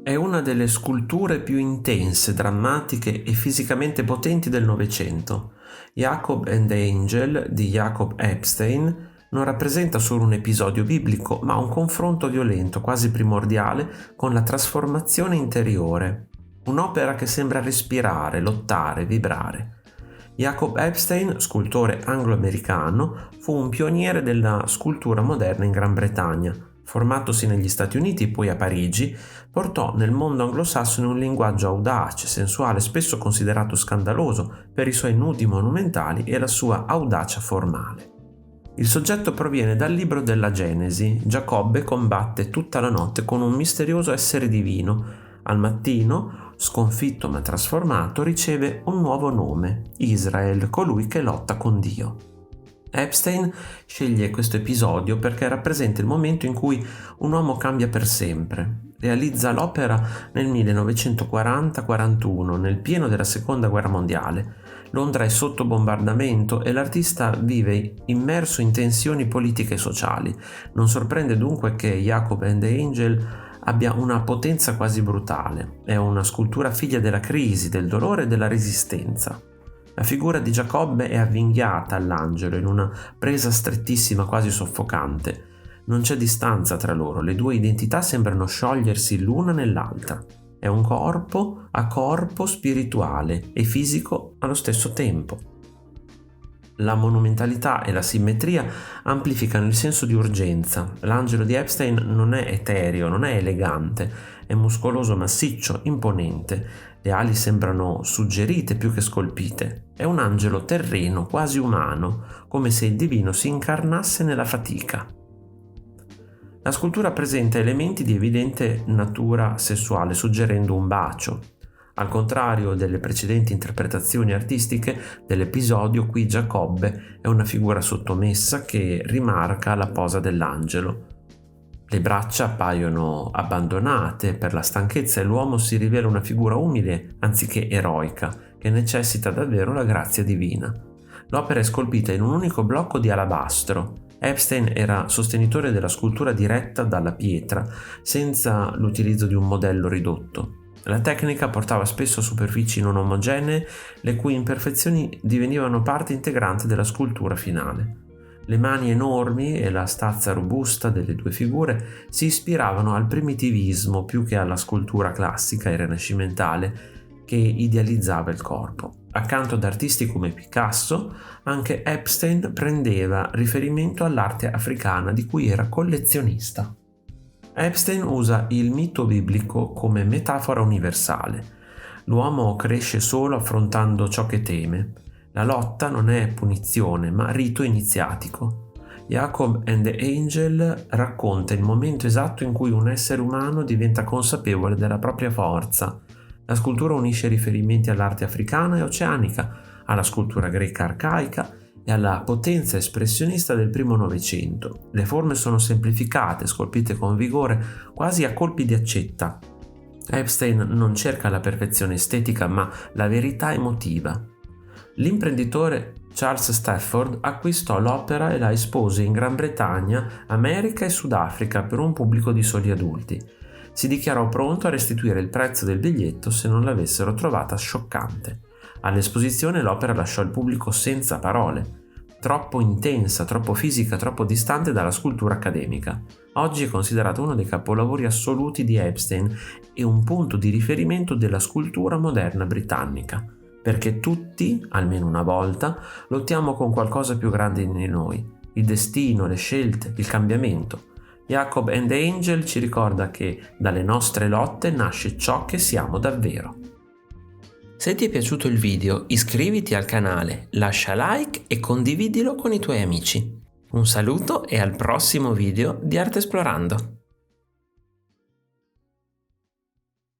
È una delle sculture più intense, drammatiche e fisicamente potenti del Novecento. Jacob and the Angel di Jacob Epstein non rappresenta solo un episodio biblico, ma un confronto violento, quasi primordiale, con la trasformazione interiore. Un'opera che sembra respirare, lottare, vibrare. Jacob Epstein, scultore anglo-americano, fu un pioniere della scultura moderna in Gran Bretagna. Formatosi negli Stati Uniti, poi a Parigi, portò nel mondo anglosassone un linguaggio audace, sensuale, spesso considerato scandaloso per i suoi nudi monumentali e la sua audacia formale. Il soggetto proviene dal libro della Genesi. Giacobbe combatte tutta la notte con un misterioso essere divino. Al mattino, sconfitto ma trasformato, riceve un nuovo nome, Israel, colui che lotta con Dio. Epstein sceglie questo episodio perché rappresenta il momento in cui un uomo cambia per sempre. Realizza l'opera nel 1940-41, nel pieno della Seconda Guerra Mondiale. Londra è sotto bombardamento e l'artista vive immerso in tensioni politiche e sociali. Non sorprende dunque che Jacob and the Angel abbia una potenza quasi brutale. È una scultura figlia della crisi, del dolore e della resistenza. La figura di Giacobbe è avvinghiata all'angelo in una presa strettissima, quasi soffocante. Non c'è distanza tra loro, le due identità sembrano sciogliersi l'una nell'altra. È un corpo a corpo spirituale e fisico allo stesso tempo. La monumentalità e la simmetria amplificano il senso di urgenza. L'angelo di Epstein non è etereo, non è elegante, è muscoloso, massiccio, imponente. Le ali sembrano suggerite più che scolpite. È un angelo terreno, quasi umano, come se il divino si incarnasse nella fatica. La scultura presenta elementi di evidente natura sessuale, suggerendo un bacio. Al contrario delle precedenti interpretazioni artistiche dell'episodio, qui Giacobbe è una figura sottomessa che rimarca la posa dell'angelo. Le braccia appaiono abbandonate per la stanchezza e l'uomo si rivela una figura umile anziché eroica, che necessita davvero la grazia divina. L'opera è scolpita in un unico blocco di alabastro. Epstein era sostenitore della scultura diretta dalla pietra, senza l'utilizzo di un modello ridotto. La tecnica portava spesso a superfici non omogenee, le cui imperfezioni divenivano parte integrante della scultura finale. Le mani enormi e la stazza robusta delle due figure si ispiravano al primitivismo più che alla scultura classica e rinascimentale che idealizzava il corpo. Accanto ad artisti come Picasso, anche Epstein prendeva riferimento all'arte africana di cui era collezionista. Epstein usa il mito biblico come metafora universale. L'uomo cresce solo affrontando ciò che teme. La lotta non è punizione, ma rito iniziatico. Jacob and the Angel racconta il momento esatto in cui un essere umano diventa consapevole della propria forza. La scultura unisce riferimenti all'arte africana e oceanica, alla scultura greca arcaica e alla potenza espressionista del primo Novecento. Le forme sono semplificate, scolpite con vigore, quasi a colpi di accetta. Epstein non cerca la perfezione estetica, ma la verità emotiva. L'imprenditore Charles Stafford acquistò l'opera e la espose in Gran Bretagna, America e Sudafrica per un pubblico di soli adulti. Si dichiarò pronto a restituire il prezzo del biglietto se non l'avessero trovata scioccante. All'esposizione l'opera lasciò il pubblico senza parole. Troppo intensa, troppo fisica, troppo distante dalla scultura accademica. Oggi è considerato uno dei capolavori assoluti di Epstein e un punto di riferimento della scultura moderna britannica. Perché tutti, almeno una volta, lottiamo con qualcosa più grande di noi, il destino, le scelte, il cambiamento. Jacob and the Angel ci ricorda che dalle nostre lotte nasce ciò che siamo davvero. Se ti è piaciuto il video, iscriviti al canale, lascia like e condividilo con i tuoi amici. Un saluto e al prossimo video di Arte Esplorando!